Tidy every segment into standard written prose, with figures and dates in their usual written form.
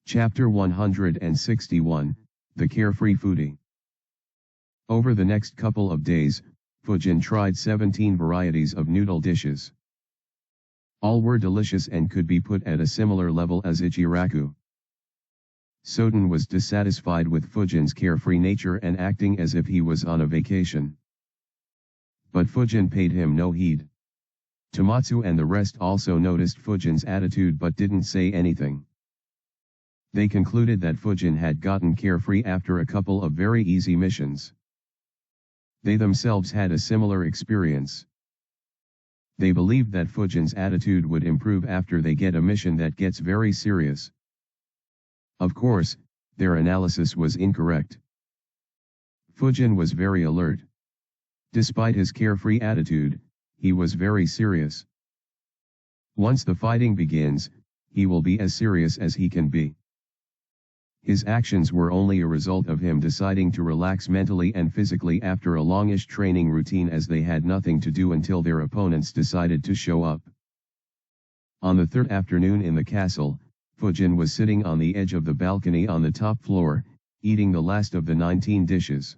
Chapter 161, The Carefree Foodie. Over the next couple of days, Fujin tried 17 varieties of noodle dishes. All were delicious and could be put at a similar level as Ichiraku. Soden was dissatisfied with Fujin's carefree nature and acting as if he was on a vacation. But Fujin paid him no heed. Tomatsu and the rest also noticed Fujin's attitude but didn't say anything. They concluded that Fujin had gotten carefree after a couple of very easy missions. They themselves had a similar experience. They believed that Fujin's attitude would improve after they get a mission that gets very serious. Of course, their analysis was incorrect. Fujin was very alert. Despite his carefree attitude, he was very serious. Once the fighting begins, he will be as serious as he can be. His actions were only a result of him deciding to relax mentally and physically after a longish training routine, as they had nothing to do until their opponents decided to show up. On the third afternoon in the castle, Fujin was sitting on the edge of the balcony on the top floor, eating the last of the 19 dishes.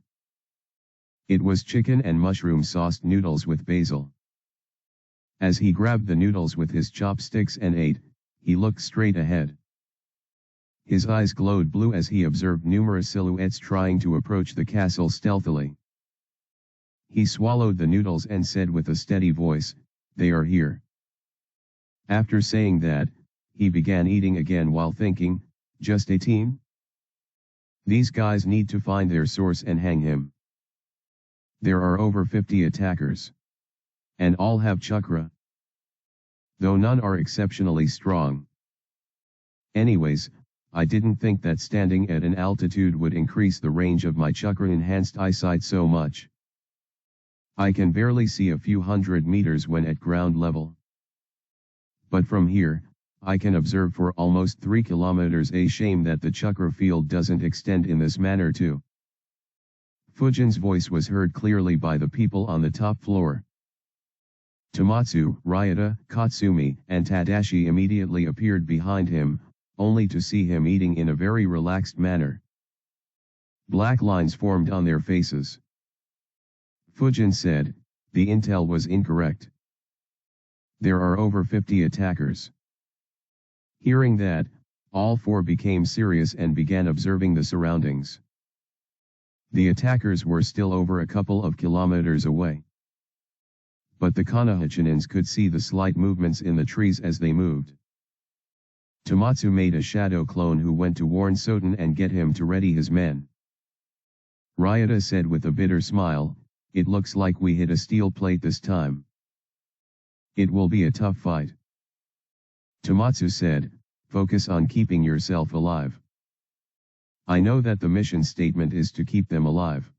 It was chicken and mushroom-sauced noodles with basil. As he grabbed the noodles with his chopsticks and ate, he looked straight ahead. His eyes glowed blue as he observed numerous silhouettes trying to approach the castle stealthily. He swallowed the noodles and said with a steady voice, "They are here." After saying that, he began eating again while thinking, "Just 18? These guys need to find their source and hang him. There are over 50 attackers. And all have chakra. Though none are exceptionally strong. Anyways, I didn't think that standing at an altitude would increase the range of my chakra-enhanced eyesight so much. I can barely see a few hundred meters when at ground level. But from here, I can observe for almost 3 kilometers. A shame that the chakra field doesn't extend in this manner too." Fujin's voice was heard clearly by the people on the top floor. Tomatsu, Ryota, Katsumi, and Tadashi immediately appeared behind him, only to see him eating in a very relaxed manner. Black lines formed on their faces. Fujin said, "The intel was incorrect. There are over 50 attackers." Hearing that, all four became serious and began observing the surroundings. The attackers were still over a couple of kilometers away. But the Konohachinin could see the slight movements in the trees as they moved. Tomatsu made a shadow clone who went to warn Soden and get him to ready his men. Ryota said with a bitter smile, "It looks like we hit a steel plate this time. It will be a tough fight." Tomatsu said, "Focus on keeping yourself alive. I know that the mission statement is to keep them alive.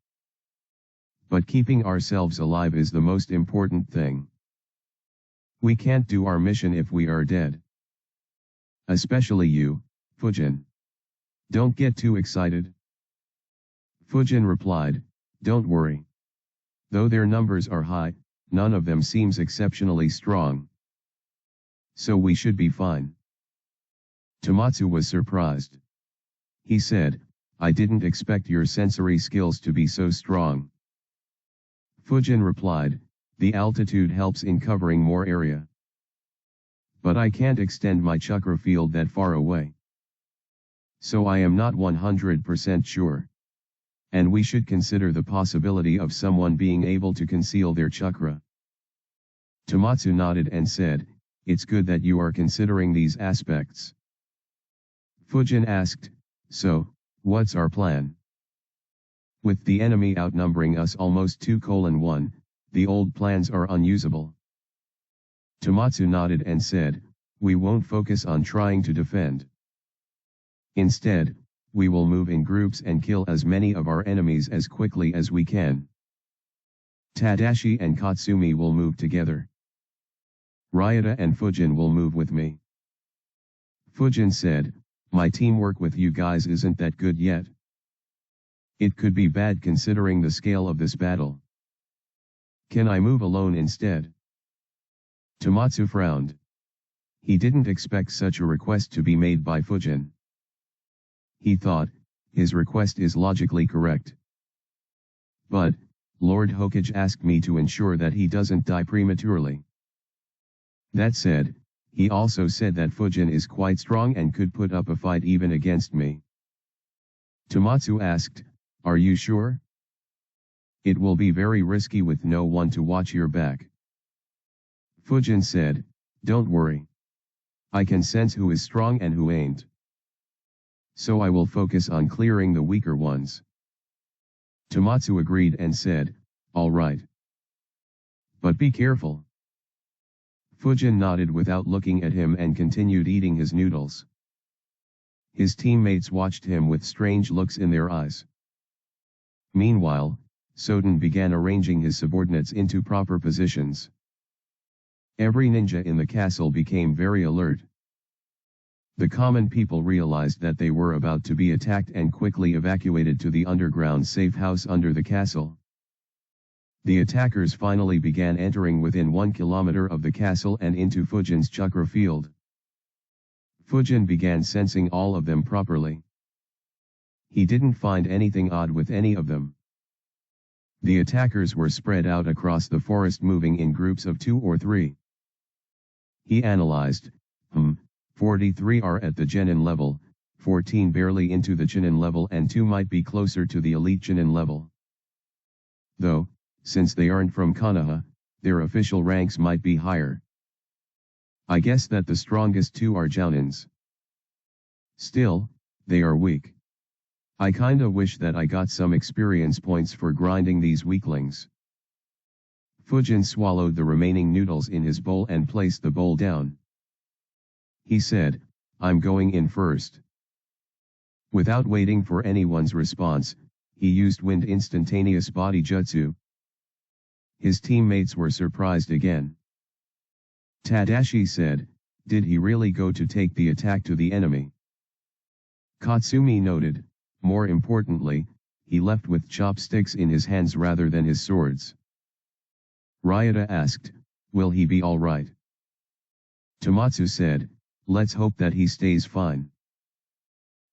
But keeping ourselves alive is the most important thing. We can't do our mission if we are dead. Especially you, Fujin. Don't get too excited." Fujin replied, "Don't worry. Though their numbers are high, none of them seems exceptionally strong. So we should be fine." Tomatsu was surprised. He said, "I didn't expect your sensory skills to be so strong." Fujin replied, "The altitude helps in covering more area. But I can't extend my chakra field that far away. So I am not 100% sure. And we should consider the possibility of someone being able to conceal their chakra." Tomatsu nodded and said, "It's good that you are considering these aspects." Fujin asked, "So, what's our plan? With the enemy outnumbering us almost 2:1, the old plans are unusable." Tomatsu nodded and said, "We won't focus on trying to defend. Instead, we will move in groups and kill as many of our enemies as quickly as we can. Tadashi and Katsumi will move together. Ryota and Fujin will move with me." Fujin said, "My teamwork with you guys isn't that good yet. It could be bad considering the scale of this battle. Can I move alone instead?" Tomatsu frowned. He didn't expect such a request to be made by Fujin. He thought, his request is logically correct. But, Lord Hokage asked me to ensure that he doesn't die prematurely. That said, he also said that Fujin is quite strong and could put up a fight even against me. Tomatsu asked, "Are you sure? It will be very risky with no one to watch your back." Fujin said, "Don't worry. I can sense who is strong and who ain't. So I will focus on clearing the weaker ones." Tomatsu agreed and said, "All right. But be careful." Fujin nodded without looking at him and continued eating his noodles. His teammates watched him with strange looks in their eyes. Meanwhile, Soden began arranging his subordinates into proper positions. Every ninja in the castle became very alert. The common people realized that they were about to be attacked and quickly evacuated to the underground safe house under the castle. The attackers finally began entering within 1 kilometer of the castle and into Fujin's chakra field. Fujin began sensing all of them properly. He didn't find anything odd with any of them. The attackers were spread out across the forest, moving in groups of 2 or 3. He analyzed, 43 are at the genin level, 14 barely into the chunin level and 2 might be closer to the elite chunin level. Though, since they aren't from Konoha, their official ranks might be higher. I guess that the strongest 2 are jounins. Still, they are weak. I kinda wish that I got some experience points for grinding these weaklings. Fujin swallowed the remaining noodles in his bowl and placed the bowl down. He said, "I'm going in first." Without waiting for anyone's response, he used Wind Instantaneous Body Jutsu. His teammates were surprised again. Tadashi said, "Did he really go to take the attack to the enemy?" Katsumi noted, "More importantly, he left with chopsticks in his hands rather than his swords." Ryota asked, "Will he be all right?" Tomatsu said, "Let's hope that he stays fine.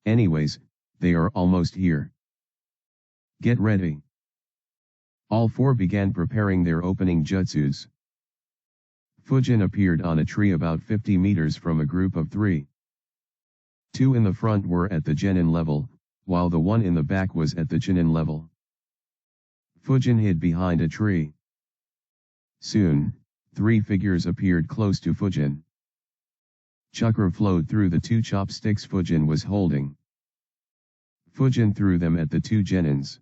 Anyways, they are almost here. Get ready." All 4 began preparing their opening jutsus. Fujin appeared on a tree about 50 meters from a group of 3. 2 in the front were at the genin level, while the one in the back was at the chunin level. Fujin hid behind a tree. Soon, 3 figures appeared close to Fujin. Chakra flowed through the 2 chopsticks Fujin was holding. Fujin threw them at the 2 genins.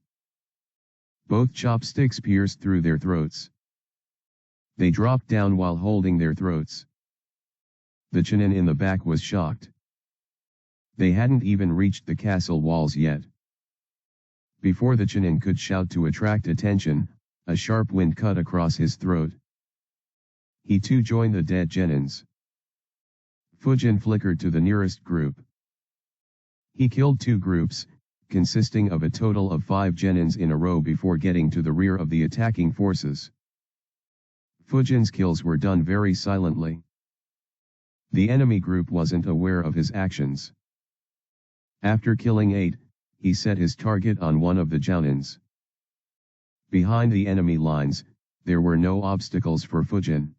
Both chopsticks pierced through their throats. They dropped down while holding their throats. The chunin in the back was shocked. They hadn't even reached the castle walls yet. Before the chunin could shout to attract attention, a sharp wind cut across his throat. He too joined the dead genins. Fujin flickered to the nearest group. He killed 2 groups, consisting of a total of 5 genins in a row before getting to the rear of the attacking forces. Fujin's kills were done very silently. The enemy group wasn't aware of his actions. After killing 8, he set his target on one of the jounins. Behind the enemy lines, there were no obstacles for Fujin.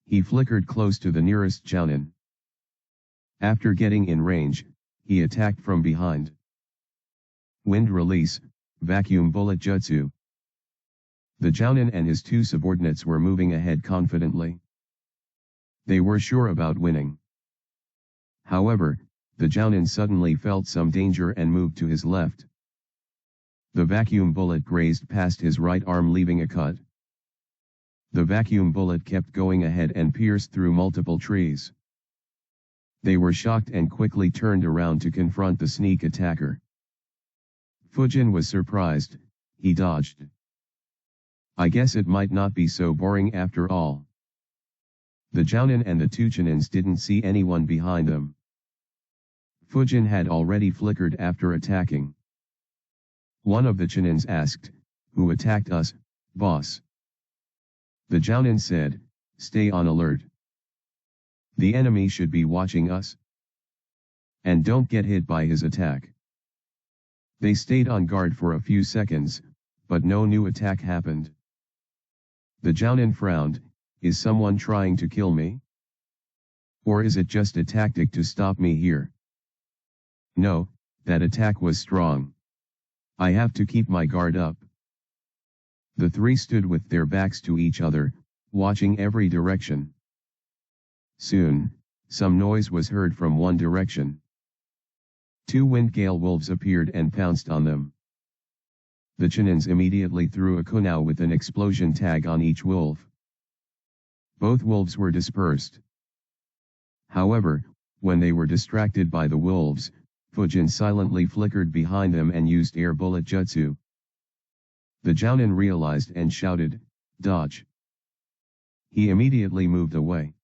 He flickered close to the nearest jounin. After getting in range, he attacked from behind. Wind release, vacuum bullet jutsu. The jounin and his 2 subordinates were moving ahead confidently. They were sure about winning. However, the jounin suddenly felt some danger and moved to his left. The vacuum bullet grazed past his right arm, leaving a cut. The vacuum bullet kept going ahead and pierced through multiple trees. They were shocked and quickly turned around to confront the sneak attacker. Fujin was surprised, he dodged. I guess it might not be so boring after all. The jounin and the 2 chunins didn't see anyone behind them. Fujin had already flickered after attacking. One of the chunins asked, "Who attacked us, boss?" The jounin said, "Stay on alert. The enemy should be watching us." and don't get hit by his attack. They stayed on guard for a few seconds, but no new attack happened. The Jounin frowned. Is someone trying to kill me? Or is it just a tactic to stop me here? No, that attack was strong. I have to keep my guard up. The three stood with their backs to each other, watching every direction. Soon, some noise was heard from one direction. Two Windgale wolves appeared and pounced on them. The Chinins immediately threw a kunao with an explosion tag on each wolf. Both wolves were dispersed. However, when they were distracted by the wolves, Fujin silently flickered behind them and used air bullet jutsu. The Jounin realized and shouted, "Dodge!" He immediately moved away.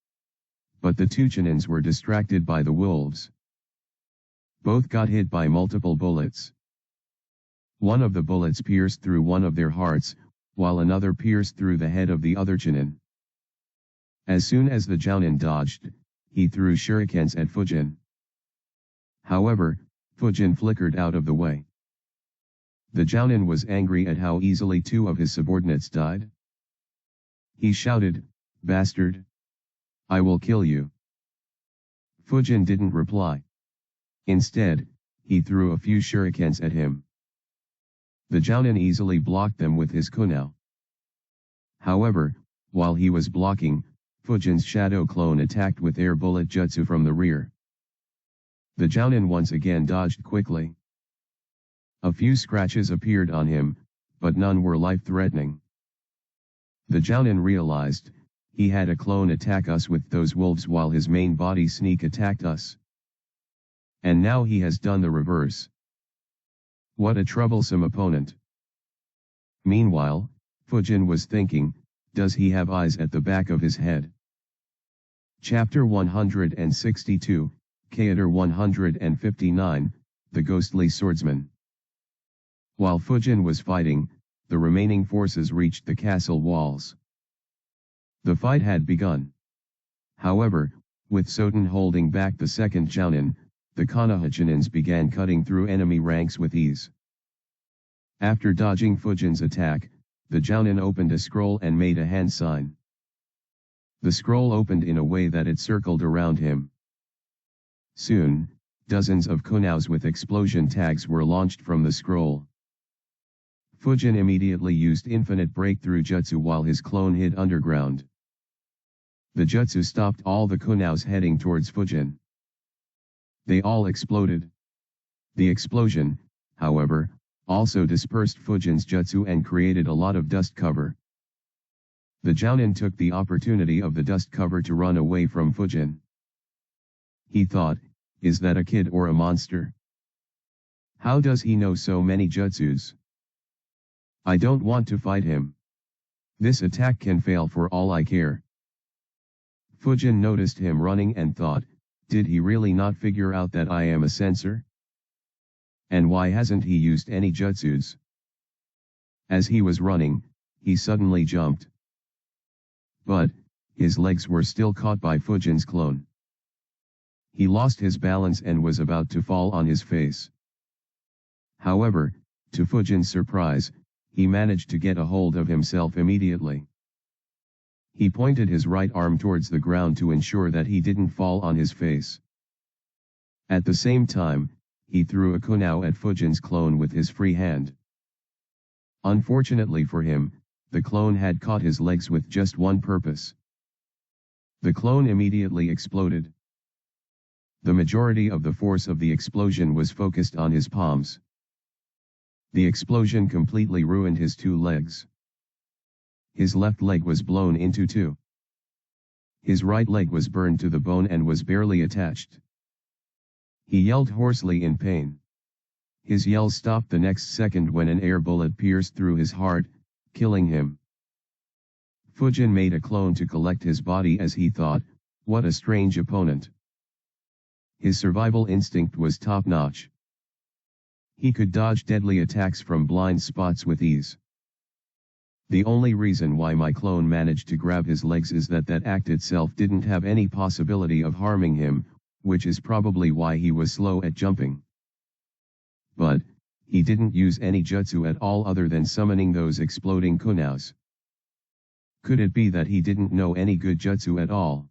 But the two Chinins were distracted by the wolves. Both got hit by multiple bullets. One of the bullets pierced through one of their hearts, while another pierced through the head of the other Chinin. As soon as the Jounin dodged, he threw shurikens at Fujin. However, Fujin flickered out of the way. The Jounin was angry at how easily two of his subordinates died. He shouted, "Bastard! I will kill you." Fujin didn't reply. Instead, he threw a few shurikens at him. The Jounin easily blocked them with his kunao. However, while he was blocking, Fujin's shadow clone attacked with air bullet jutsu from the rear. The Jounin once again dodged quickly. A few scratches appeared on him, but none were life-threatening. The Jounin realized, he had a clone attack us with those wolves while his main body sneak attacked us. And now he has done the reverse. What a troublesome opponent. Meanwhile, Fujin was thinking, does he have eyes at the back of his head? Chapter 162, Kaitor 159, The Ghostly Swordsman. While Fujin was fighting, the remaining forces reached the castle walls. The fight had begun. However, with Soten holding back the second Jounin, the Konoha Chinins began cutting through enemy ranks with ease. After dodging Fujin's attack, the Jounin opened a scroll and made a hand sign. The scroll opened in a way that it circled around him. Soon, dozens of kunaos with explosion tags were launched from the scroll. Fujin immediately used infinite breakthrough jutsu while his clone hid underground. The jutsu stopped all the kunaos heading towards Fujin. They all exploded. The explosion, however, also dispersed Fujin's jutsu and created a lot of dust cover. The Jounin took the opportunity of the dust cover to run away from Fujin. He thought, is that a kid or a monster? How does he know so many jutsus? I don't want to fight him. This attack can fail for all I care. Fujin noticed him running and thought, did he really not figure out that I am a censor? And why hasn't he used any jutsus? As he was running, he suddenly jumped. But, his legs were still caught by Fujin's clone. He lost his balance and was about to fall on his face. However, to Fujin's surprise, he managed to get a hold of himself immediately. He pointed his right arm towards the ground to ensure that he didn't fall on his face. At the same time, he threw a kunao at Fujin's clone with his free hand. Unfortunately for him, the clone had caught his legs with just one purpose. The clone immediately exploded. The majority of the force of the explosion was focused on his palms. The explosion completely ruined his two legs. His left leg was blown into two. His right leg was burned to the bone and was barely attached. He yelled hoarsely in pain. His yell stopped the next second when an air bullet pierced through his heart, killing him. Fujin made a clone to collect his body as he thought, what a strange opponent. His survival instinct was top-notch. He could dodge deadly attacks from blind spots with ease. The only reason why my clone managed to grab his legs is that act itself didn't have any possibility of harming him, which is probably why he was slow at jumping. But, he didn't use any jutsu at all other than summoning those exploding kunaus. Could it be that he didn't know any good jutsu at all?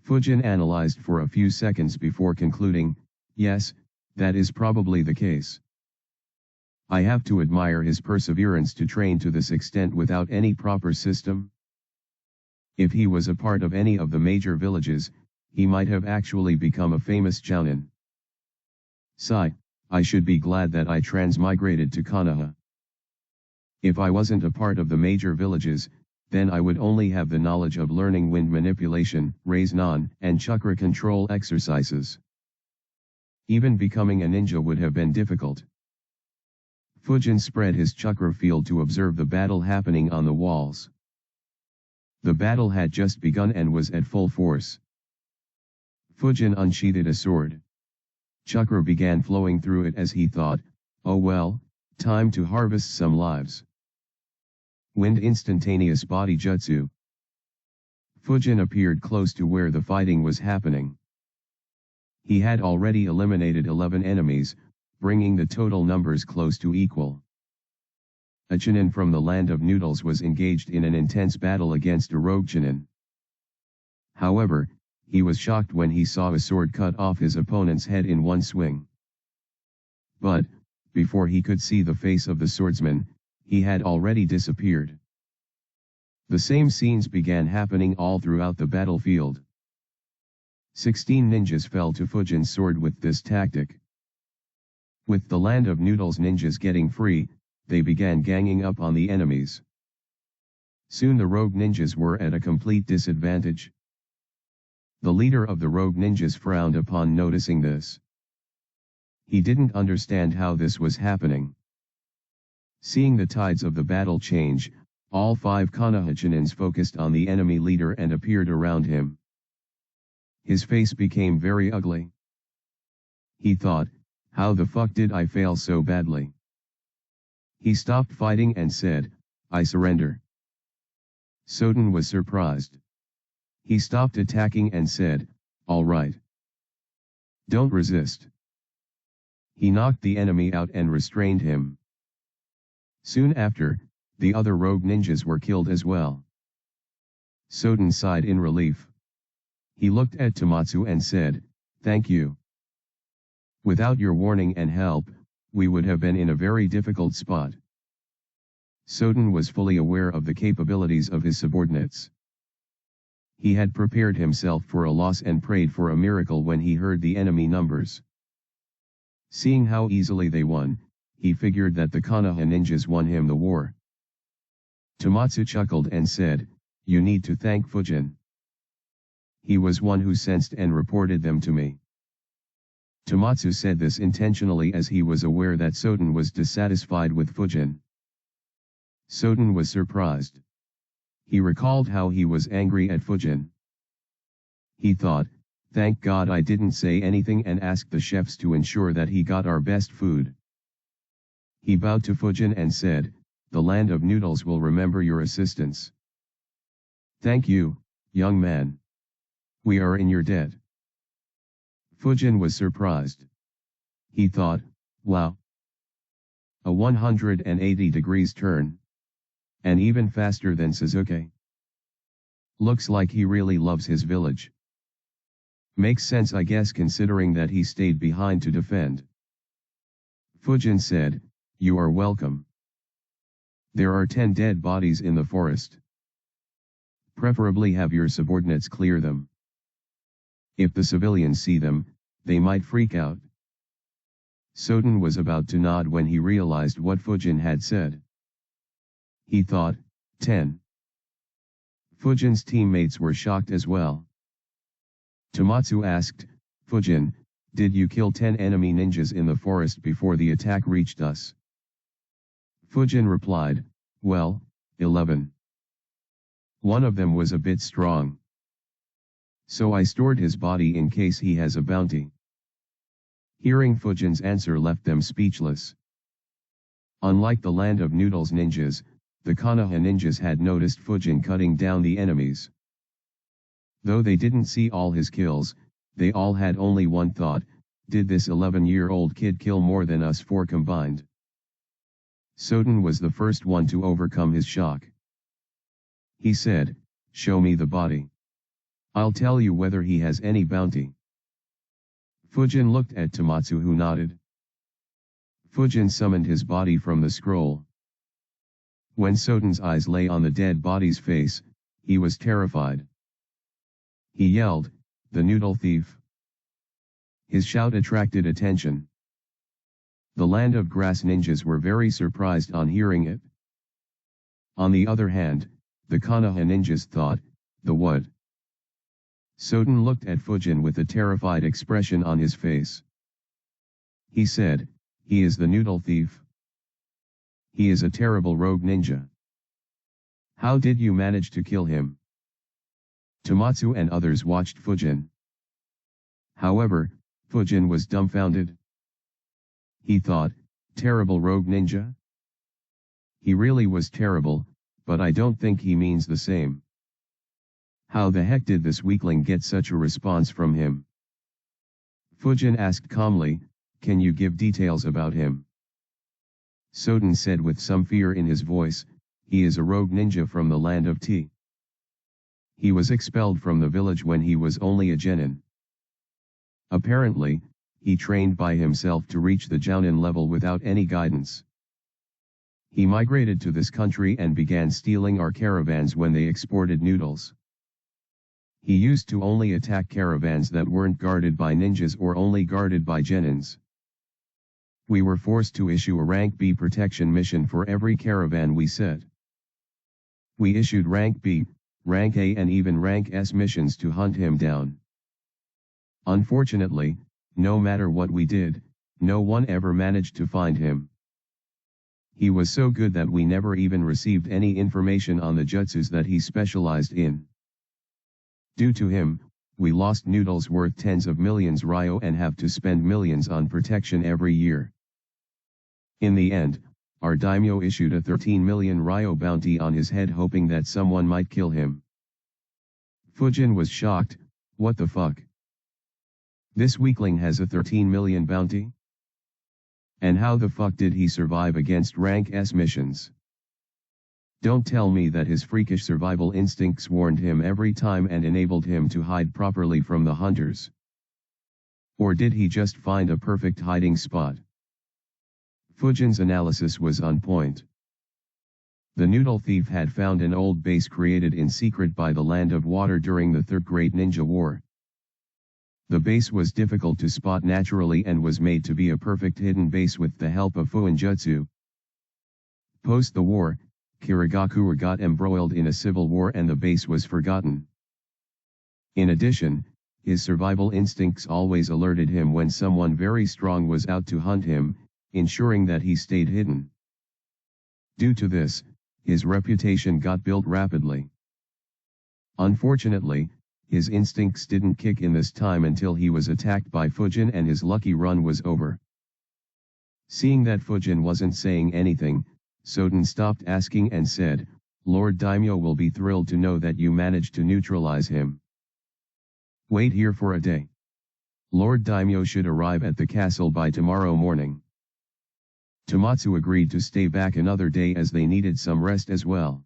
Fujin analyzed for a few seconds before concluding, yes, that is probably the case. I have to admire his perseverance to train to this extent without any proper system. If he was a part of any of the major villages, he might have actually become a famous jounin. Sigh, I should be glad that I transmigrated to Konoha. If I wasn't a part of the major villages, then I would only have the knowledge of learning wind manipulation, raise-non, and chakra control exercises. Even becoming a ninja would have been difficult. Fujin spread his chakra field to observe the battle happening on the walls. The battle had just begun and was at full force. Fujin unsheathed a sword. Chakra began flowing through it as he thought, oh well, time to harvest some lives. Wind instantaneous body jutsu. Fujin appeared close to where the fighting was happening. He had already eliminated 11 enemies, bringing the total numbers close to equal. A chunin from the land of noodles was engaged in an intense battle against a rogue chunin. However, he was shocked when he saw a sword cut off his opponent's head in one swing. But, before he could see the face of the swordsman, he had already disappeared. The same scenes began happening all throughout the battlefield. 16 ninjas fell to Fujin's sword with this tactic. With the land of noodles ninjas getting free, they began ganging up on the enemies. Soon the rogue ninjas were at a complete disadvantage. The leader of the rogue ninjas frowned upon noticing this. He didn't understand how this was happening. Seeing the tides of the battle change, all 5 Konoha chunins focused on the enemy leader and appeared around him. His face became very ugly. He thought, how the fuck did I fail so badly? He stopped fighting and said, I surrender. Soden was surprised. He stopped attacking and said, all right. Don't resist. He knocked the enemy out and restrained him. Soon after, the other rogue ninjas were killed as well. Soden sighed in relief. He looked at Tomatsu and said, thank you. Without your warning and help, we would have been in a very difficult spot. Soden was fully aware of the capabilities of his subordinates. He had prepared himself for a loss and prayed for a miracle when he heard the enemy numbers. Seeing how easily they won, he figured that the Konoha ninjas won him the war. Tomatsu chuckled and said, you need to thank Fujin. He was one who sensed and reported them to me. Tomatsu said this intentionally as he was aware that Soden was dissatisfied with Fujin. Soden was surprised. He recalled how he was angry at Fujin. He thought, thank God I didn't say anything and asked the chefs to ensure that he got our best food. He bowed to Fujin and said, the land of noodles will remember your assistance. Thank you, young man. We are in your debt. Fujin was surprised. He thought, wow. A 180 degrees turn. And even faster than Sasuke. Looks like he really loves his village. Makes sense I guess considering that he stayed behind to defend. Fujin said, you are welcome. There are 10 dead bodies in the forest. Preferably have your subordinates clear them. If the civilians see them, they might freak out. Soden was about to nod when he realized what Fujin had said. He thought, 10. Fujin's teammates were shocked as well. Tomatsu asked, Fujin, did you kill 10 enemy ninjas in the forest before the attack reached us? Fujin replied, well, 11. One of them was a bit strong. So I stored his body in case he has a bounty. Hearing Fujin's answer left them speechless. Unlike the land of noodles ninjas, the Konoha ninjas had noticed Fujin cutting down the enemies. Though they didn't see all his kills, they all had only one thought: did this 11-year-old kid kill more than us four combined? Soden was the first one to overcome his shock. He said, "Show me the body. I'll tell you whether he has any bounty." Fujin looked at Tomatsu, who nodded. Fujin summoned his body from the scroll. When Soden's eyes lay on the dead body's face, he was terrified. He yelled, "The noodle thief!" His shout attracted attention. The Land of Grass ninjas were very surprised on hearing it. On the other hand, the Konoha ninjas thought, "The what?" Soden looked at Fujin with a terrified expression on his face. He said, "He is the noodle thief. He is a terrible rogue ninja. How did you manage to kill him?" Tomatsu and others watched Fujin. However, Fujin was dumbfounded. He thought, terrible rogue ninja? He really was terrible, but I don't think he means the same. How the heck did this weakling get such a response from him? Fujin asked calmly, "Can you give details about him?" Soden said with some fear in his voice, "He is a rogue ninja from the land of tea. He was expelled from the village when he was only a genin. Apparently, he trained by himself to reach the jounin level without any guidance. He migrated to this country and began stealing our caravans when they exported noodles. He used to only attack caravans that weren't guarded by ninjas or only guarded by genins. We were forced to issue a rank B protection mission for every caravan we set. We issued rank B, rank A and even rank S missions to hunt him down. Unfortunately, no matter what we did, no one ever managed to find him. He was so good that we never even received any information on the jutsus that he specialized in. Due to him, we lost noodles worth tens of millions ryo and have to spend millions on protection every year. In the end, our daimyo issued a 13 million ryo bounty on his head, hoping that someone might kill him." Fujin was shocked. What the fuck? This weakling has a 13 million bounty? And how the fuck did he survive against rank S missions? Don't tell me that his freakish survival instincts warned him every time and enabled him to hide properly from the hunters. Or did he just find a perfect hiding spot? Fujin's analysis was on point. The noodle thief had found an old base created in secret by the Land of Water during the Third Great Ninja War. The base was difficult to spot naturally and was made to be a perfect hidden base with the help of Fuinjutsu. Post the war, Kirigakura got embroiled in a civil war and the base was forgotten. In addition, his survival instincts always alerted him when someone very strong was out to hunt him, ensuring that he stayed hidden. Due to this, his reputation got built rapidly. Unfortunately, his instincts didn't kick in this time until he was attacked by Fujin and his lucky run was over. Seeing that Fujin wasn't saying anything, Soden stopped asking and said, "Lord Daimyo will be thrilled to know that you managed to neutralize him. Wait here for a day. Lord Daimyo should arrive at the castle by tomorrow morning." Tomatsu agreed to stay back another day as they needed some rest as well.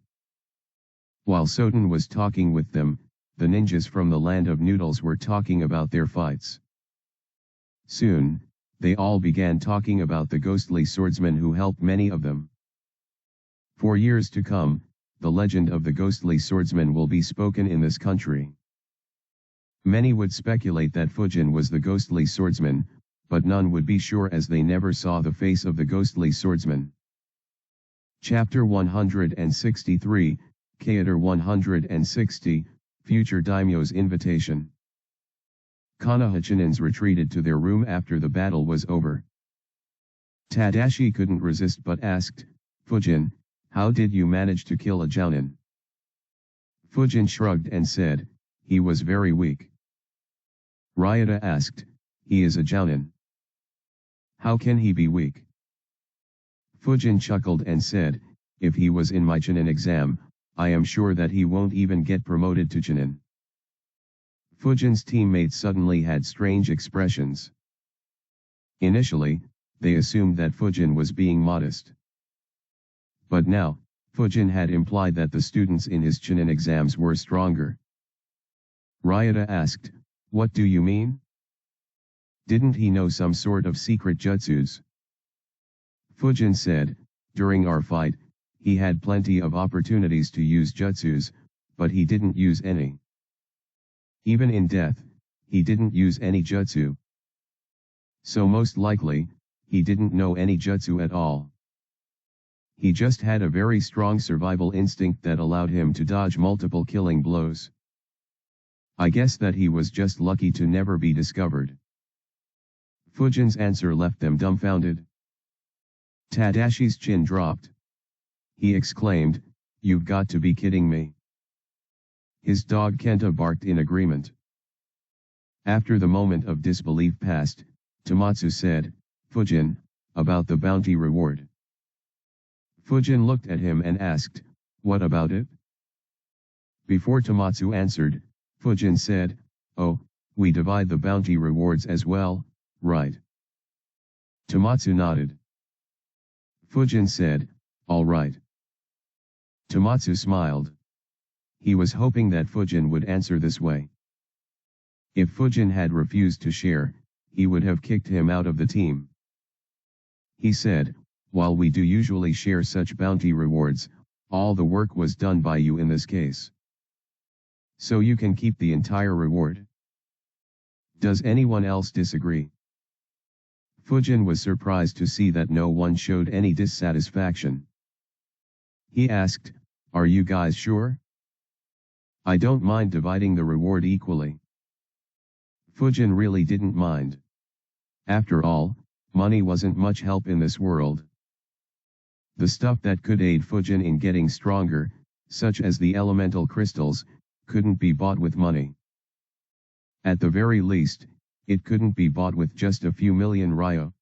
While Soden was talking with them, the ninjas from the Land of Noodles were talking about their fights. Soon, they all began talking about the ghostly swordsman who helped many of them. For years to come, the legend of the ghostly swordsman will be spoken in this country. Many would speculate that Fujin was the ghostly swordsman, but none would be sure as they never saw the face of the ghostly swordsman. Chapter 163, Kaitor 160, Future Daimyo's Invitation. Konoha Chinins retreated to their room after the battle was over. Tadashi couldn't resist but asked, "Fujin, how did you manage to kill a jounin?" Fujin shrugged and said, "He was very weak." Ryota asked, "He is a jounin. How can he be weak?" Fujin chuckled and said, "If he was in my Chunin exam, I am sure that he won't even get promoted to Chunin." Fujin's teammates suddenly had strange expressions. Initially, they assumed that Fujin was being modest. But now, Fujin had implied that the students in his Chunin exams were stronger. Ryota asked, "What do you mean? Didn't he know some sort of secret jutsus?" Fujin said, "During our fight, he had plenty of opportunities to use jutsus, but he didn't use any. Even in death, he didn't use any jutsu. So most likely, he didn't know any jutsu at all. He just had a very strong survival instinct that allowed him to dodge multiple killing blows. I guess that he was just lucky to never be discovered." Fujin's answer left them dumbfounded. Tadashi's chin dropped. He exclaimed, "You've got to be kidding me." His dog Kenta barked in agreement. After the moment of disbelief passed, Tomatsu said, "Fujin, about the bounty reward." Fujin looked at him and asked, "What about it?" Before Tomatsu answered, Fujin said, "Oh, we divide the bounty rewards as well, right?" Tomatsu nodded. Fujin said, "All right." Tomatsu smiled. He was hoping that Fujin would answer this way. If Fujin had refused to share, he would have kicked him out of the team. He said, "While we do usually share such bounty rewards, all the work was done by you in this case. So you can keep the entire reward." Does anyone else disagree? Fujin was surprised to see that no one showed any dissatisfaction. He asked, "Are you guys sure?" "I don't mind dividing the reward equally." Fujin really didn't mind. After all, money wasn't much help in this world. The stuff that could aid Fujin in getting stronger, such as the elemental crystals, couldn't be bought with money. At the very least, it couldn't be bought with just a few million ryo.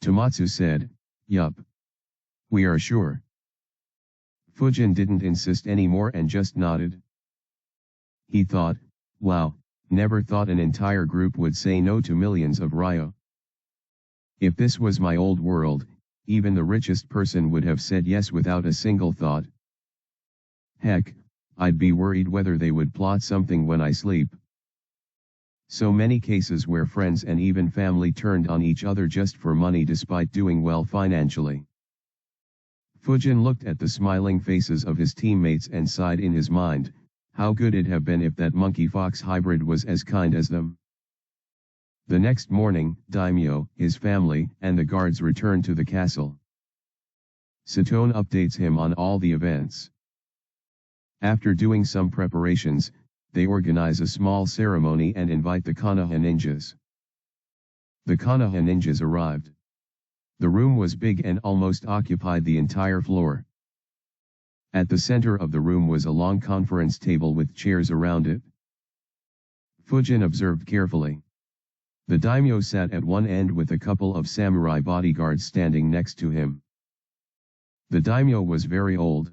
Tomatsu said, "Yup. We are sure." Fujin didn't insist anymore and just nodded. He thought, "Wow, never thought an entire group would say no to millions of ryo. If this was my old world, even the richest person would have said yes without a single thought. Heck, I'd be worried whether they would plot something when I sleep." So many cases where friends and even family turned on each other just for money despite doing well financially. Fujin looked at the smiling faces of his teammates and sighed in his mind, how good it'd have been if that monkey-fox hybrid was as kind as them. The next morning, Daimyo, his family, and the guards returned to the castle. Satone updates him on all the events. After doing some preparations, they organize a small ceremony and invite the Konoha ninjas. The Konoha ninjas arrived. The room was big and almost occupied the entire floor. At the center of the room was a long conference table with chairs around it. Fujin observed carefully. The daimyo sat at one end with a couple of samurai bodyguards standing next to him. The daimyo was very old.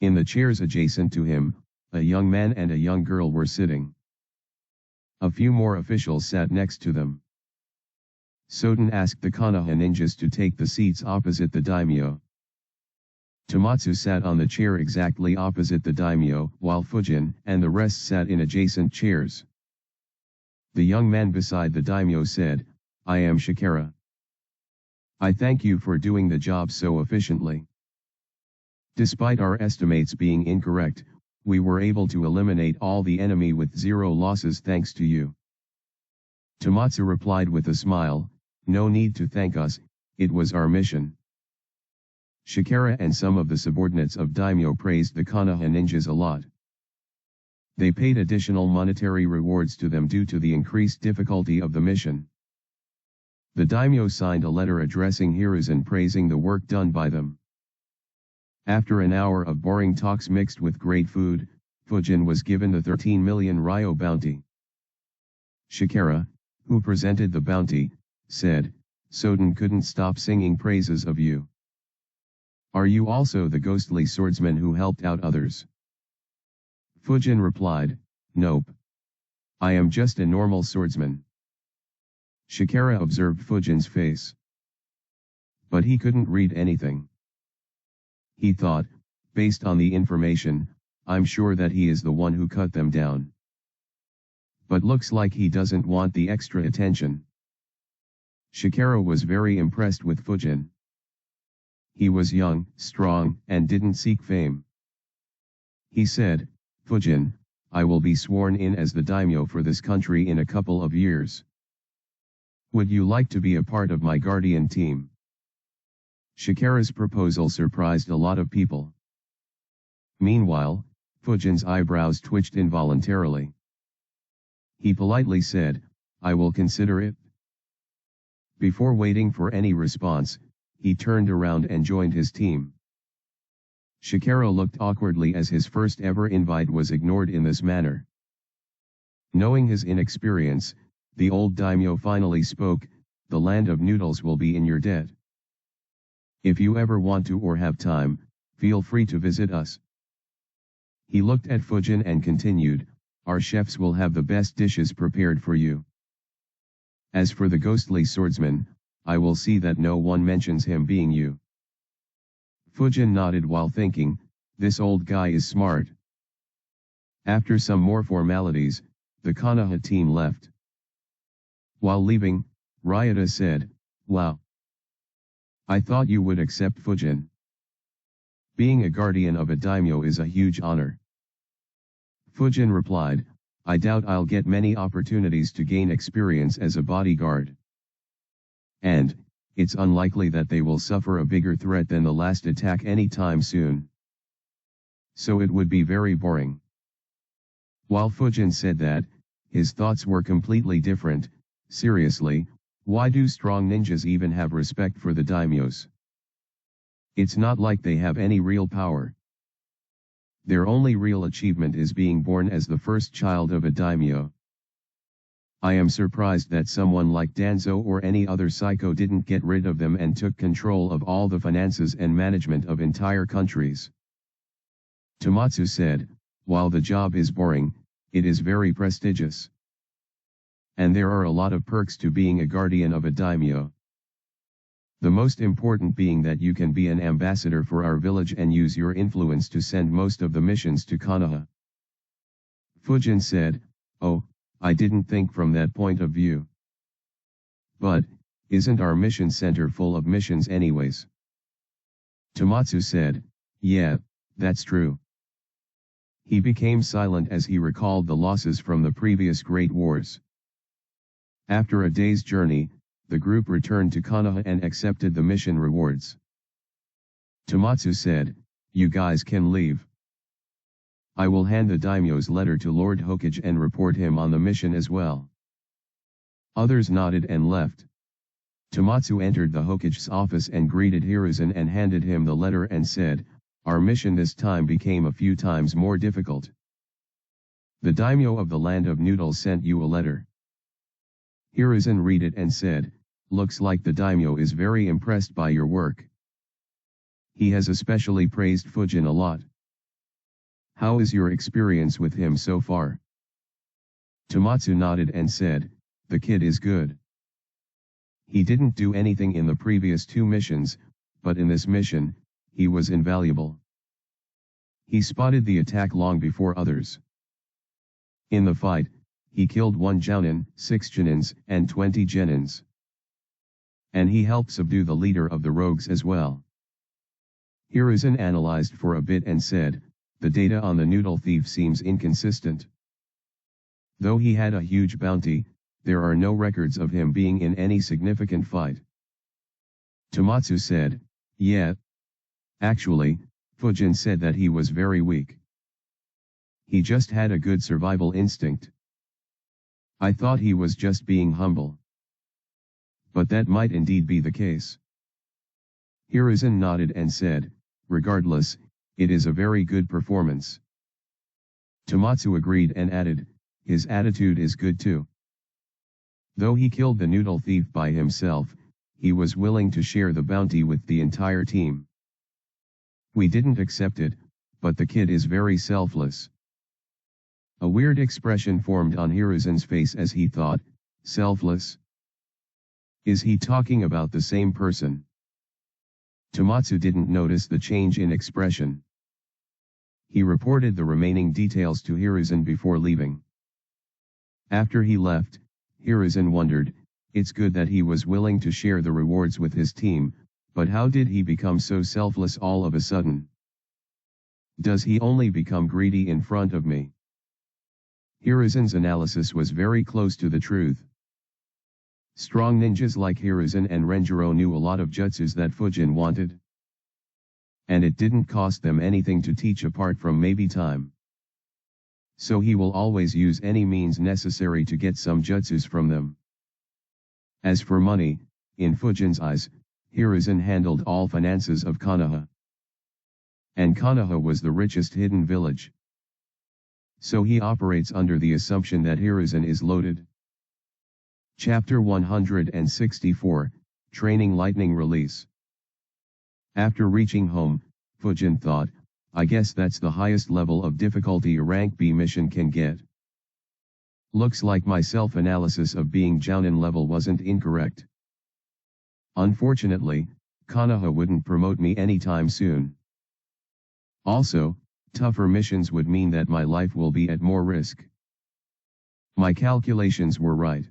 In the chairs adjacent to him, a young man and a young girl were sitting. A few more officials sat next to them. Soden asked the Konoha ninjas to take the seats opposite the daimyo. Tomatsu sat on the chair exactly opposite the daimyo, while Fujin and the rest sat in adjacent chairs. The young man beside the daimyo said, "I am Shikara. I thank you for doing the job so efficiently. Despite our estimates being incorrect, we were able to eliminate all the enemy with 0 losses thanks to you." Tomatsu replied with a smile, "No need to thank us, it was our mission." Shikara and some of the subordinates of daimyo praised the Konoha ninjas a lot. They paid additional monetary rewards to them due to the increased difficulty of the mission. The daimyo signed a letter addressing Hiruzen praising the work done by them. After an hour of boring talks mixed with great food, Fujin was given the 13 million ryo bounty. Shikara, who presented the bounty, said, "Soden couldn't stop singing praises of you. Are you also the ghostly swordsman who helped out others?" Fujin replied, "Nope. I am just a normal swordsman. Shikara observed Fujin's face. But he couldn't read anything. He thought, based on the information, I'm sure that he is the one who cut them down. But looks like he doesn't want the extra attention. Shikara was very impressed with Fujin. He was young, strong, and didn't seek fame. He said, Fujin, I will be sworn in as the daimyo for this country in a couple of years. Would you like to be a part of my guardian team? Shikara's proposal surprised a lot of people. Meanwhile, Fujin's eyebrows twitched involuntarily. He politely said, I will consider it. Before waiting for any response, he turned around and joined his team. Shikara looked awkwardly as his first ever invite was ignored in this manner. Knowing his inexperience, the old daimyo finally spoke, the land of noodles will be in your debt. If you ever want to or have time, feel free to visit us. He looked at Fujin and continued, our chefs will have the best dishes prepared for you. As for the ghostly swordsman, I will see that no one mentions him being you. Fujin nodded while thinking, this old guy is smart. After some more formalities, the Konoha team left. While leaving, Ryota said, wow. I thought you would accept Fujin. Being a guardian of a daimyo is a huge honor. Fujin replied, I doubt I'll get many opportunities to gain experience as a bodyguard. And, it's unlikely that they will suffer a bigger threat than the last attack anytime soon. So it would be very boring. While Fujin said that, his thoughts were completely different. Seriously, why do strong ninjas even have respect for the daimyos? It's not like they have any real power. Their only real achievement is being born as the first child of a daimyo. I am surprised that someone like Danzo or any other psycho didn't get rid of them and took control of all the finances and management of entire countries. Tomatsu said, while the job is boring, it is very prestigious. And there are a lot of perks to being a guardian of a daimyo. The most important being that you can be an ambassador for our village and use your influence to send most of the missions to Konoha. Fujin said, oh, I didn't think from that point of view. But, isn't our mission center full of missions anyways? Tomatsu said, yeah, that's true. He became silent as he recalled the losses from the previous Great Wars. After a day's journey, the group returned to Konoha and accepted the mission rewards. Tomatsu said, you guys can leave. I will hand the daimyo's letter to Lord Hokage and report him on the mission as well. Others nodded and left. Tomatsu entered the Hokage's office and greeted Hiruzen and handed him the letter and said, our mission this time became a few times more difficult. The daimyo of the land of noodles sent you a letter. Hiruzen read it and said, looks like the daimyo is very impressed by your work. He has especially praised Fujin a lot. How is your experience with him so far? Tomatsu nodded and said, the kid is good. He didn't do anything in the previous two missions, but in this mission, he was invaluable. He spotted the attack long before others. In the fight, he killed 1 jounin, 6 genins, and 20 genins. And he helped subdue the leader of the rogues as well. Hiruzen analyzed for a bit and said, the data on the noodle thief seems inconsistent. Though he had a huge bounty, there are no records of him being in any significant fight. Tomatsu said, yeah. Actually, Fujin said that he was very weak. He just had a good survival instinct. I thought he was just being humble. But that might indeed be the case. Hiruzen nodded and said, regardless, it is a very good performance. Tomatsu agreed and added, his attitude is good too. Though he killed the noodle thief by himself, he was willing to share the bounty with the entire team. We didn't accept it, but the kid is very selfless. A weird expression formed on Hiruzen's face as he thought, selfless? Is he talking about the same person? Tomatsu didn't notice the change in expression. He reported the remaining details to Hiruzen before leaving. After he left, Hiruzen wondered, it's good that he was willing to share the rewards with his team, but how did he become so selfless all of a sudden? Does he only become greedy in front of me? Hiruzen's analysis was very close to the truth. Strong ninjas like Hiruzen and Renjiro knew a lot of jutsus that Fujin wanted. And it didn't cost them anything to teach apart from maybe time. So he will always use any means necessary to get some jutsus from them. As for money, in Fujin's eyes, Hiruzen handled all finances of Konoha. And Konoha was the richest hidden village. So he operates under the assumption that Hiruzen is loaded. Chapter 164, Training Lightning Release. After reaching home, Fujin thought, I guess that's the highest level of difficulty a rank B mission can get. Looks like my self-analysis of being Jounin level wasn't incorrect. Unfortunately, Konoha wouldn't promote me anytime soon. Also, tougher missions would mean that my life will be at more risk. My calculations were right.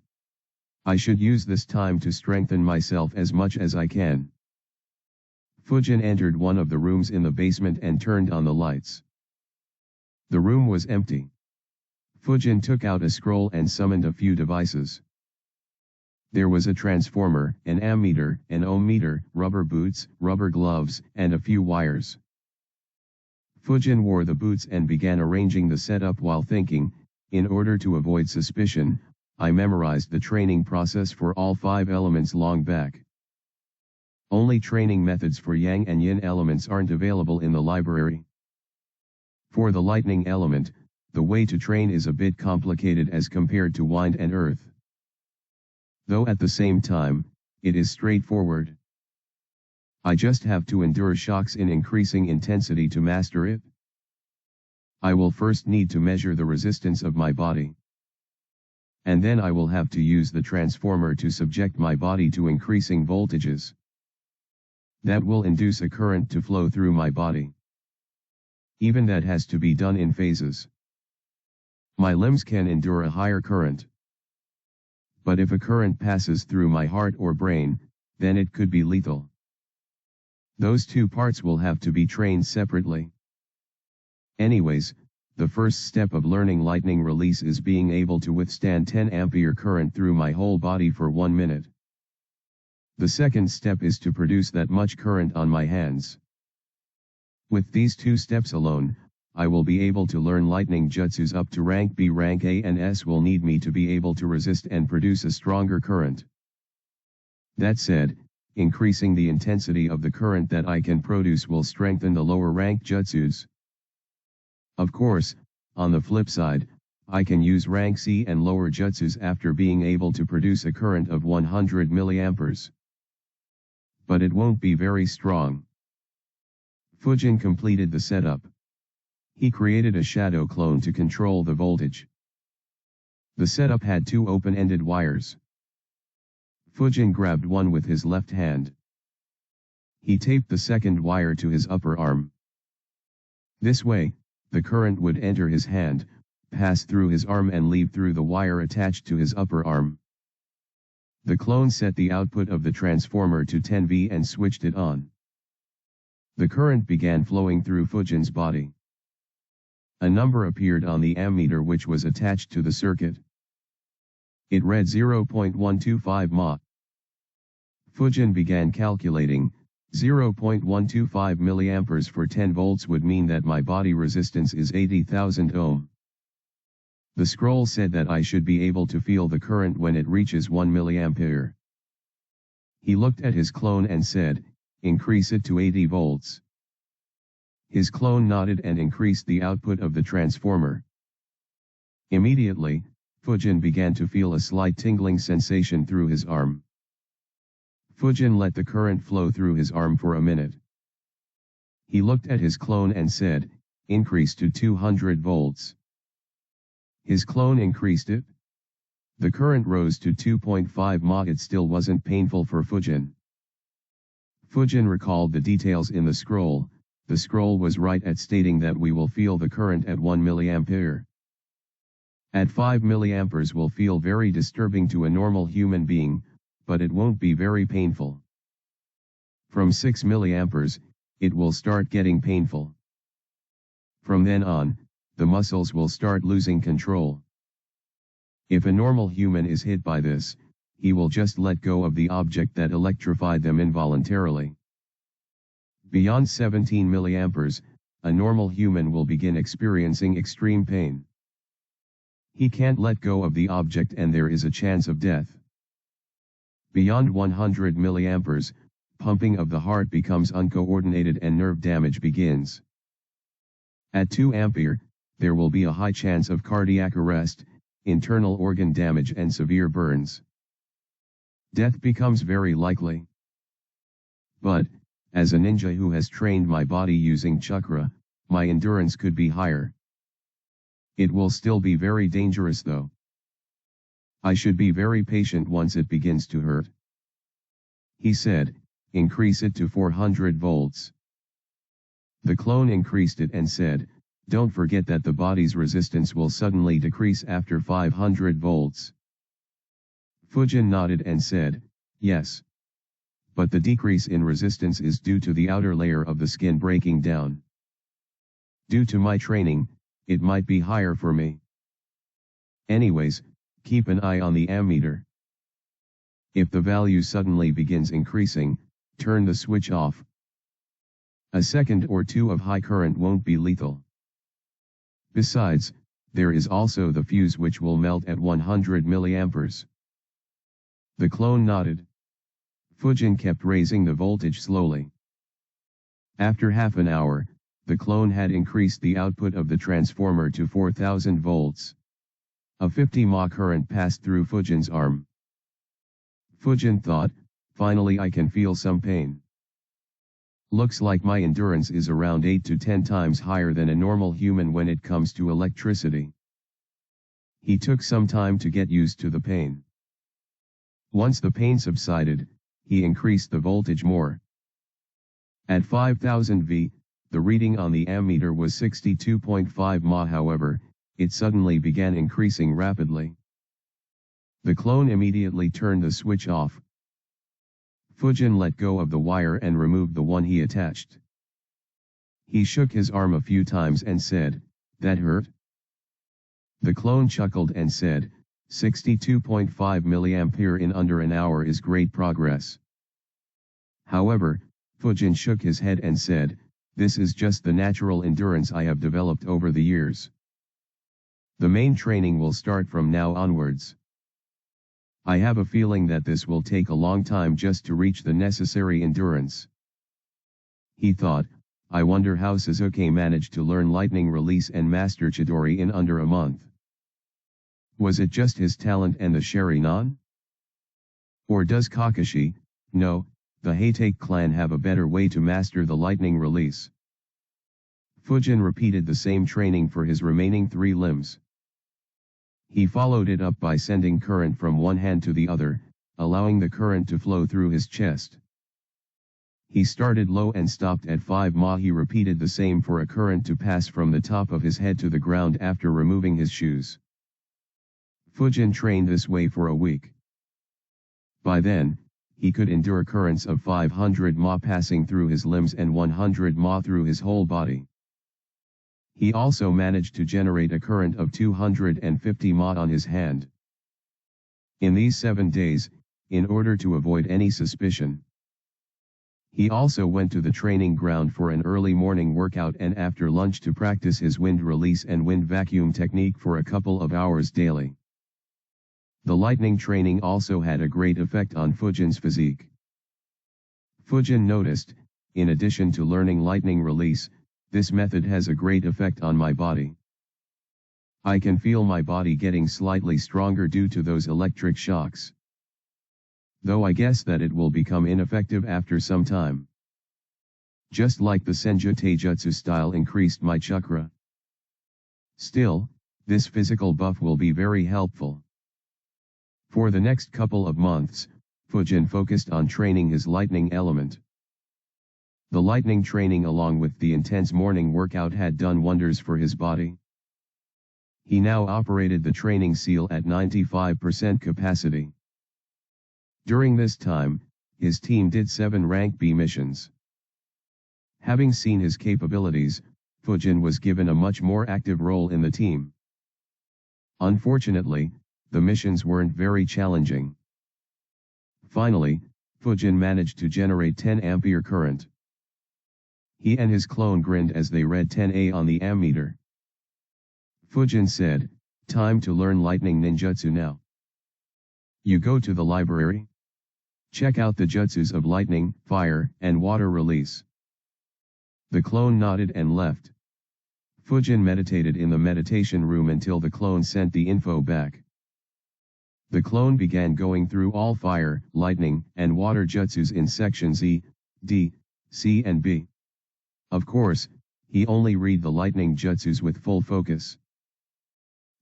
I should use this time to strengthen myself as much as I can. Fujin entered one of the rooms in the basement and turned on the lights. The room was empty. Fujin took out a scroll and summoned a few devices. There was a transformer, an ammeter, an ohm meter, rubber boots, rubber gloves, and a few wires. Fujin wore the boots and began arranging the setup while thinking, in order to avoid suspicion, I memorized the training process for all 5 elements long back. Only training methods for yang and yin elements aren't available in the library. For the lightning element, the way to train is a bit complicated as compared to wind and earth. Though at the same time, it is straightforward. I just have to endure shocks in increasing intensity to master it. I will first need to measure the resistance of my body. And then I will have to use the transformer to subject my body to increasing voltages. That will induce a current to flow through my body. Even that has to be done in phases. My limbs can endure a higher current. But if a current passes through my heart or brain, then it could be lethal. Those two parts will have to be trained separately. Anyways, the first step of learning lightning release is being able to withstand 10 ampere current through my whole body for 1 minute. The second step is to produce that much current on my hands. With these 2 steps alone, I will be able to learn lightning jutsus up to rank B. Rank A and S will need me to be able to resist and produce a stronger current. That said, increasing the intensity of the current that I can produce will strengthen the lower rank jutsus. Of course, on the flip side, I can use rank C and lower jutsus after being able to produce a current of 100 milliamperes. But it won't be very strong. Fujin completed the setup. He created a shadow clone to control the voltage. The setup had 2 open-ended wires. Fujin grabbed one with his left hand. He taped the second wire to his upper arm. This way, the current would enter his hand, pass through his arm and leave through the wire attached to his upper arm. The clone set the output of the transformer to 10 V and switched it on. The current began flowing through Fujin's body. A number appeared on the ammeter which was attached to the circuit. It read 0.125 mA. Fujin began calculating. 0.125 milliamperes for 10 volts would mean that my body resistance is 80,000 ohm. The scroll said that I should be able to feel the current when it reaches 1 milliampere. He looked at his clone and said, increase it to 80 volts. His clone nodded and increased the output of the transformer. Immediately, Fujin began to feel a slight tingling sensation through his arm. Fujin let the current flow through his arm for a minute. He looked at his clone and said, increase to 200 volts. His clone increased it. The current rose to 2.5 ma. It still wasn't painful for Fujin. Fujin recalled the details in the scroll. The scroll was right at stating that we will feel the current at 1 milliampere. At 5 milliamperes will feel very disturbing to a normal human being, but it won't be very painful. From 6 milliamperes, it will start getting painful. From then on, the muscles will start losing control. If a normal human is hit by this, he will just let go of the object that electrified them involuntarily. Beyond 17 milliamperes, a normal human will begin experiencing extreme pain. He can't let go of the object and there is a chance of death. Beyond 100 milliamperes, pumping of the heart becomes uncoordinated and nerve damage begins. At 2 ampere, there will be a high chance of cardiac arrest, internal organ damage and severe burns. Death becomes very likely. But, as a ninja who has trained my body using chakra, my endurance could be higher. It will still be very dangerous though. I should be very patient once it begins to hurt. He said, increase it to 400 volts. The clone increased it and said, don't forget that the body's resistance will suddenly decrease after 500 volts. Fujin nodded and said, yes. But the decrease in resistance is due to the outer layer of the skin breaking down. Due to my training, it might be higher for me. Anyways, keep an eye on the ammeter. If the value suddenly begins increasing, turn the switch off. A second or two of high current won't be lethal. Besides, there is also the fuse which will melt at 100 milliamperes. The clone nodded. Fujin kept raising the voltage slowly. After half an hour, the clone had increased the output of the transformer to 4000 volts. A 50 mA current passed through Fujin's arm. Fujin thought, finally I can feel some pain. Looks like my endurance is around 8 to 10 times higher than a normal human when it comes to electricity. He took some time to get used to the pain. Once the pain subsided, he increased the voltage more. At 5000 V, the reading on the ammeter was 62.5 mA. However, it suddenly began increasing rapidly. The clone immediately turned the switch off. Fujin let go of the wire and removed the one he attached. He shook his arm a few times and said, that hurt? The clone chuckled and said, 62.5 milliampere in under an hour is great progress. However, Fujin shook his head and said, this is just the natural endurance I have developed over the years. The main training will start from now onwards. I have a feeling that this will take a long time just to reach the necessary endurance. He thought, I wonder how Sasuke managed to learn lightning release and master Chidori in under a month. Was it just his talent and the Sharingan? Or does Kakashi, no, the Hatake clan have a better way to master the lightning release? Fujin repeated the same training for his remaining 3 limbs. He followed it up by sending current from one hand to the other, allowing the current to flow through his chest. He started low and stopped at 5 mA. He repeated the same for a current to pass from the top of his head to the ground after removing his shoes. Fujin trained this way for a week. By then, he could endure currents of 500 mA passing through his limbs and 100 mA through his whole body. He also managed to generate a current of 250 mA on his hand. In these 7 days, in order to avoid any suspicion, he also went to the training ground for an early morning workout and after lunch to practice his wind release and wind vacuum technique for a couple of hours daily. The lightning training also had a great effect on Fujin's physique. Fujin noticed, in addition to learning lightning release, this method has a great effect on my body. I can feel my body getting slightly stronger due to those electric shocks. Though I guess that it will become ineffective after some time. Just like the Senju Taijutsu style increased my chakra. Still, This physical buff will be very helpful. For the next couple of months, Fujin focused on training his lightning element. The lightning training along with the intense morning workout had done wonders for his body. He now operated the training seal at 95% capacity. During this time, his team did 7 rank B missions. Having seen his capabilities, Fujin was given a much more active role in the team. Unfortunately, the missions weren't very challenging. Finally, Fujin managed to generate 10 ampere current. He and his clone grinned as they read 10A on the ammeter. Fujin said, "Time to learn lightning ninjutsu now. You go to the library. Check out the jutsus of lightning, fire, and water release." The clone nodded and left. Fujin meditated in the meditation room until the clone sent the info back. The clone began going through all fire, lightning, and water jutsus in sections E, D, C and B. Of course, he only read the lightning jutsus with full focus.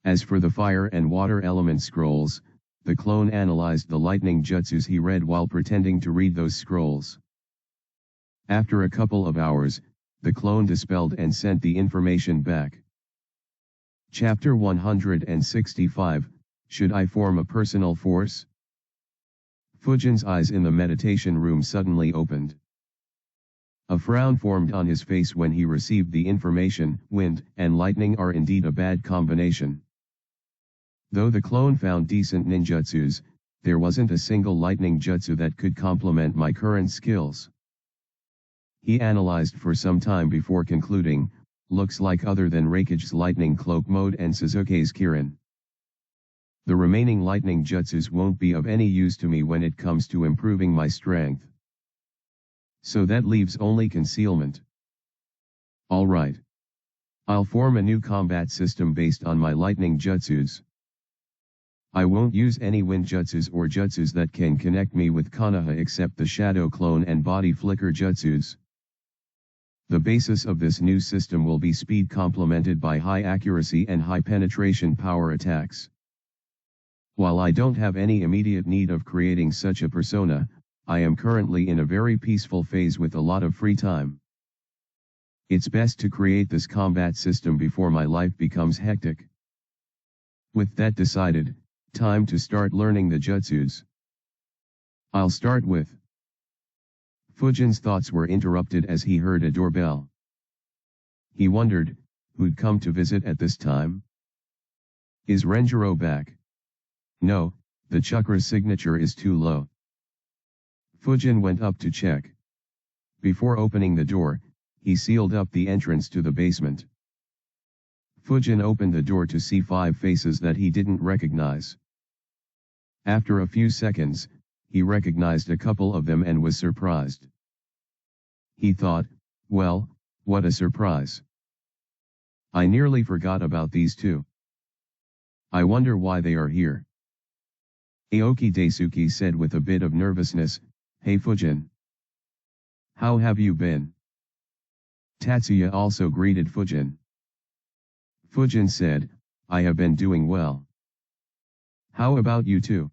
As for the fire and water element scrolls, the clone analyzed the lightning jutsus he read while pretending to read those scrolls. After a couple of hours, the clone dispelled and sent the information back. Chapter 165, Should I Form a Personal Force? Fujin's eyes in the meditation room suddenly opened. A frown formed on his face when he received the information. Wind and lightning are indeed a bad combination. Though the clone found decent ninjutsus, there wasn't a single lightning jutsu that could complement my current skills. He analyzed for some time before concluding, looks like other than Raikage's lightning cloak mode and Suzuki's Kirin. The remaining lightning jutsus won't be of any use to me when it comes to improving my strength. So that leaves only concealment. Alright. I'll form a new combat system based on my lightning jutsus. I won't use any wind jutsus or jutsus that can connect me with Konoha except the shadow clone and body flicker jutsus. The basis of this new system will be speed complemented by high accuracy and high penetration power attacks. While I don't have any immediate need of creating such a persona, I am currently in a very peaceful phase with a lot of free time. It's best to create this combat system before my life becomes hectic. With that decided, time to start learning the jutsus. I'll start with. Fujin's thoughts were interrupted as he heard a doorbell. He wondered, who'd come to visit at this time? Is Renjiro back? No, the chakra's signature is too low. Fujin went up to check. Before opening the door, he sealed up the entrance to the basement. Fujin opened the door to see 5 faces that he didn't recognize. After a few seconds, he recognized a couple of them and was surprised. He thought, well, what a surprise. I nearly forgot about these two. I wonder why they are here. Aoki Daisuke said with a bit of nervousness, "Hey Fujin. How have you been?" Tatsuya also greeted Fujin. Fujin said, "I have been doing well. How about you two?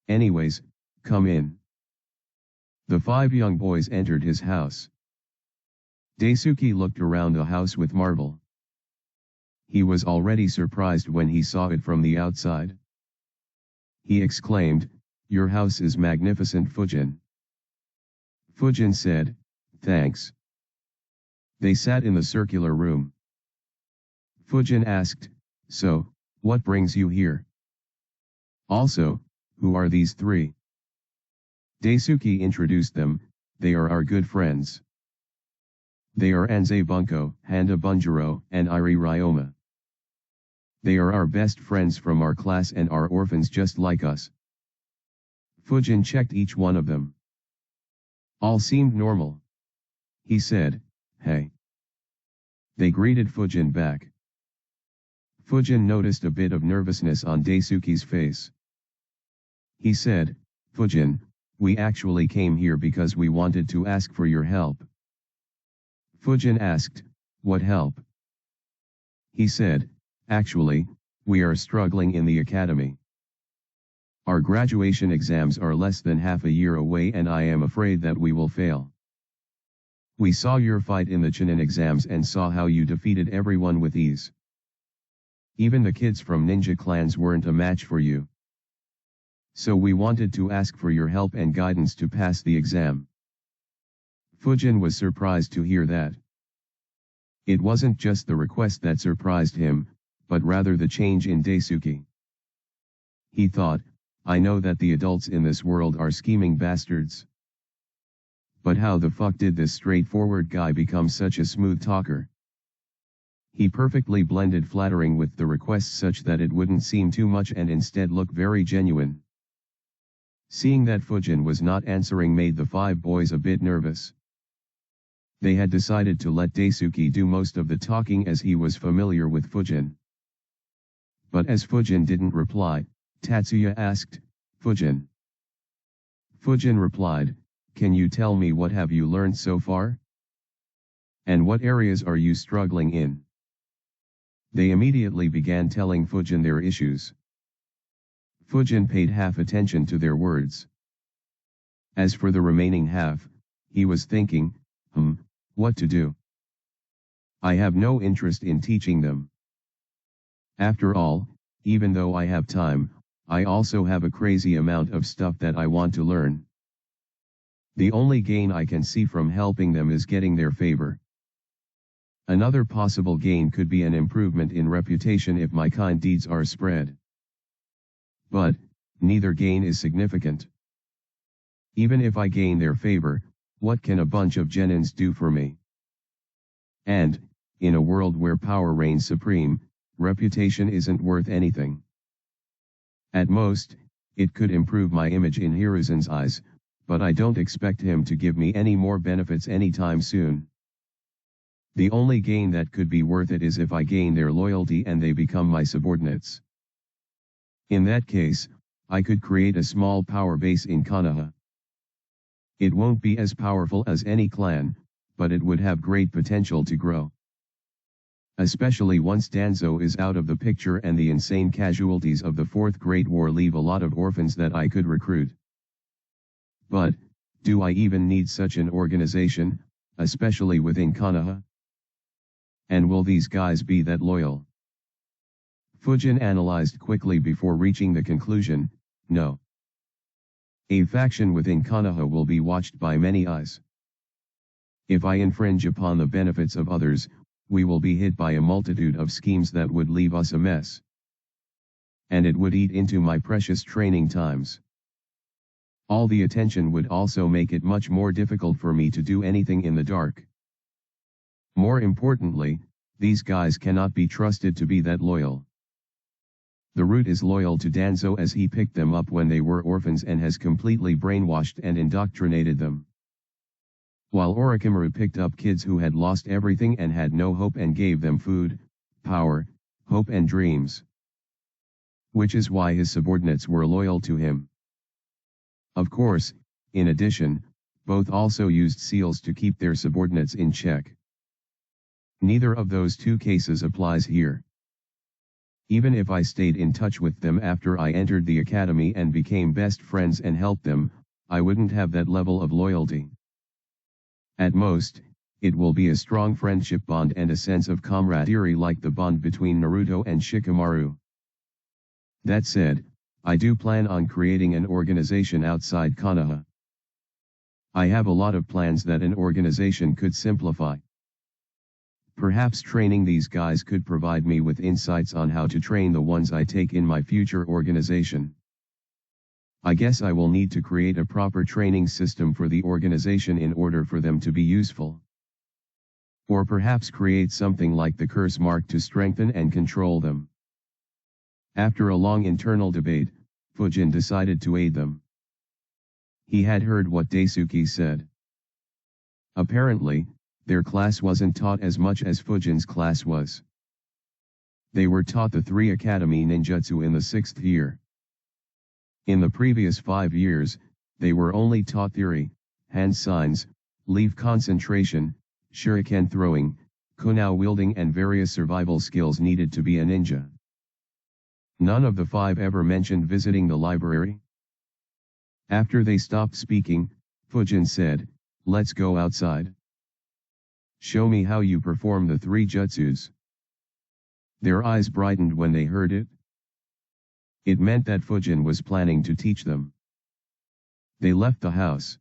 Anyways, come in." The 5 young boys entered his house. Daisuke looked around the house with marvel. He was already surprised when he saw it from the outside. He exclaimed, "Your house is magnificent, Fujin." Fujin said, "Thanks." They sat in the circular room. Fujin asked, "So, what brings you here? Also, who are these 3? Daisuke introduced them. They are our good friends. They are Anze Bunko, Handa Bunjiro, and Iri Ryoma. They are our best friends from our class and are orphans just like us." Fujin checked each one of them. All seemed normal. He said, "Hey." They greeted Fujin back. Fujin noticed a bit of nervousness on Daisuke's face. He said, "Fujin, we actually came here because we wanted to ask for your help." Fujin asked, "What help?" He said, Actually, we are struggling in the academy. Our graduation exams are less than half a year away and I am afraid that we will fail. We saw your fight in the Chunin exams and saw how you defeated everyone with ease. Even the kids from ninja clans weren't a match for you. So we wanted to ask for your help and guidance to pass the exam. Fujin was surprised to hear that. It wasn't just the request that surprised him, but rather the change in Daisuke. He thought, I know that the adults in this world are scheming bastards. But how the fuck did this straightforward guy become such a smooth talker? He perfectly blended flattering with the request such that it wouldn't seem too much and instead look very genuine. Seeing that Fujin was not answering made the five boys a bit nervous. They had decided to let Daisuke do most of the talking as he was familiar with Fujin. But as Fujin didn't reply, Tatsuya asked, Fujin. Fujin replied, can you tell me what have you learned so far? And what areas are you struggling in? They immediately began telling Fujin their issues. Fujin paid half attention to their words. As for the remaining half, he was thinking, what to do? I have no interest in teaching them. After all, even though I have time, I also have a crazy amount of stuff that I want to learn. The only gain I can see from helping them is getting their favor. Another possible gain could be an improvement in reputation if my kind deeds are spread. But, neither gain is significant. Even if I gain their favor, what can a bunch of genins do for me? And, in a world where power reigns supreme, reputation isn't worth anything. At most, it could improve my image in Hiruzen's eyes, but I don't expect him to give me any more benefits anytime soon. The only gain that could be worth it is if I gain their loyalty and they become my subordinates. In that case, I could create a small power base in Konoha. It won't be as powerful as any clan, but it would have great potential to grow. Especially once Danzo is out of the picture and the insane casualties of the Fourth Great War leave a lot of orphans that I could recruit. But, do I even need such an organization, especially within Konoha? And will these guys be that loyal? Fujin analyzed quickly before reaching the conclusion, no. A faction within Konoha will be watched by many eyes. If I infringe upon the benefits of others, we will be hit by a multitude of schemes that would leave us a mess. And it would eat into my precious training times. All the attention would also make it much more difficult for me to do anything in the dark. More importantly, these guys cannot be trusted to be that loyal. The Root is loyal to Danzo as he picked them up when they were orphans and has completely brainwashed and indoctrinated them. While Orochimaru picked up kids who had lost everything and had no hope and gave them food, power, hope and dreams. Which is why his subordinates were loyal to him. Of course, in addition, both also used seals to keep their subordinates in check. Neither of those two cases applies here. Even if I stayed in touch with them after I entered the academy and became best friends and helped them, I wouldn't have that level of loyalty. At most, it will be a strong friendship bond and a sense of camaraderie like the bond between Naruto and Shikamaru. That said, I do plan on creating an organization outside Konoha. I have a lot of plans that an organization could simplify. Perhaps training these guys could provide me with insights on how to train the ones I take in my future organization. I guess I will need to create a proper training system for the organization in order for them to be useful. Or perhaps create something like the curse mark to strengthen and control them. After a long internal debate, Fujin decided to aid them. He had heard what Daisuke said. Apparently, their class wasn't taught as much as Fujin's class was. They were taught the 3 academy ninjutsu in the 6th year. In the previous 5 years, they were only taught theory, hand signs, leaf concentration, shuriken throwing, kunai wielding and various survival skills needed to be a ninja. None of the 5 ever mentioned visiting the library. After they stopped speaking, Fujin said, "Let's go outside. Show me how you perform the 3 jutsus." Their eyes brightened when they heard it. It meant that Fujin was planning to teach them. They left the house.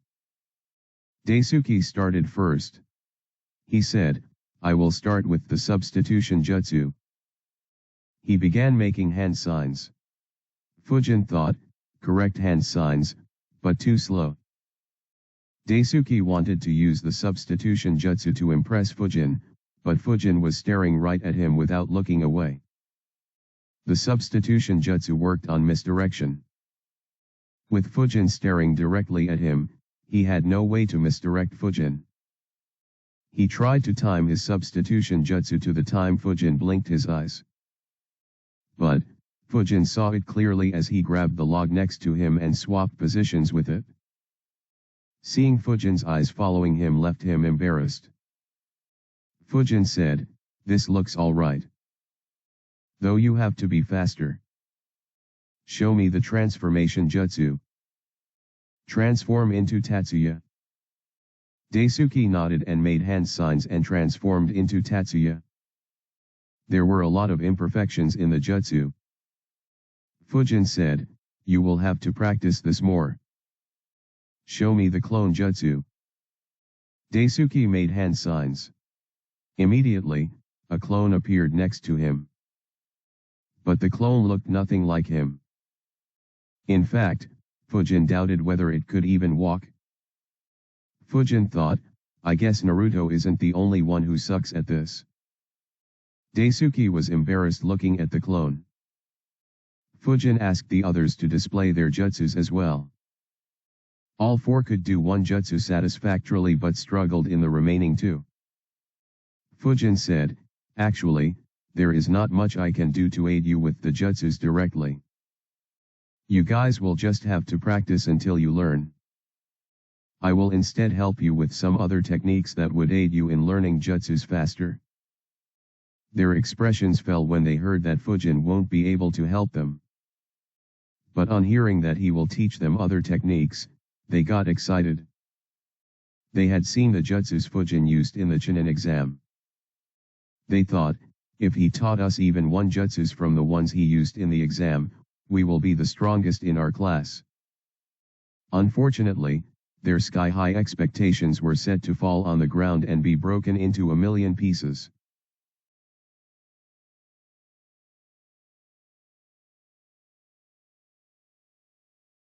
Daisuke started first. He said, "I will start with the substitution jutsu." He began making hand signs. Fujin thought, correct hand signs, but too slow. Daisuke wanted to use the substitution jutsu to impress Fujin, but Fujin was staring right at him without looking away. The substitution jutsu worked on misdirection. With Fujin staring directly at him, he had no way to misdirect Fujin. He tried to time his substitution jutsu to the time Fujin blinked his eyes. But, Fujin saw it clearly as he grabbed the log next to him and swapped positions with it. Seeing Fujin's eyes following him left him embarrassed. Fujin said, "This looks alright. Though you have to be faster. Show me the transformation jutsu. Transform into Tatsuya." Daisuke nodded and made hand signs and transformed into Tatsuya. There were a lot of imperfections in the jutsu. Fujin said, "You will have to practice this more. Show me the clone jutsu." Daisuke made hand signs. Immediately, a clone appeared next to him. But the clone looked nothing like him. In fact, Fujin doubted whether it could even walk. Fujin thought, "I guess Naruto isn't the only one who sucks at this." Daisuke was embarrassed looking at the clone. Fujin asked the others to display their jutsus as well. All 4 could do one jutsu satisfactorily but struggled in the remaining 2. Fujin said, "Actually, there is not much I can do to aid you with the jutsus directly. You guys will just have to practice until you learn. I will instead help you with some other techniques that would aid you in learning jutsus faster." Their expressions fell when they heard that Fujin won't be able to help them. But on hearing that he will teach them other techniques, they got excited. They had seen the jutsus Fujin used in the Chunin exam. They thought, if he taught us even one jutsus from the ones he used in the exam, we will be the strongest in our class. Unfortunately, their sky-high expectations were set to fall on the ground and be broken into a million pieces.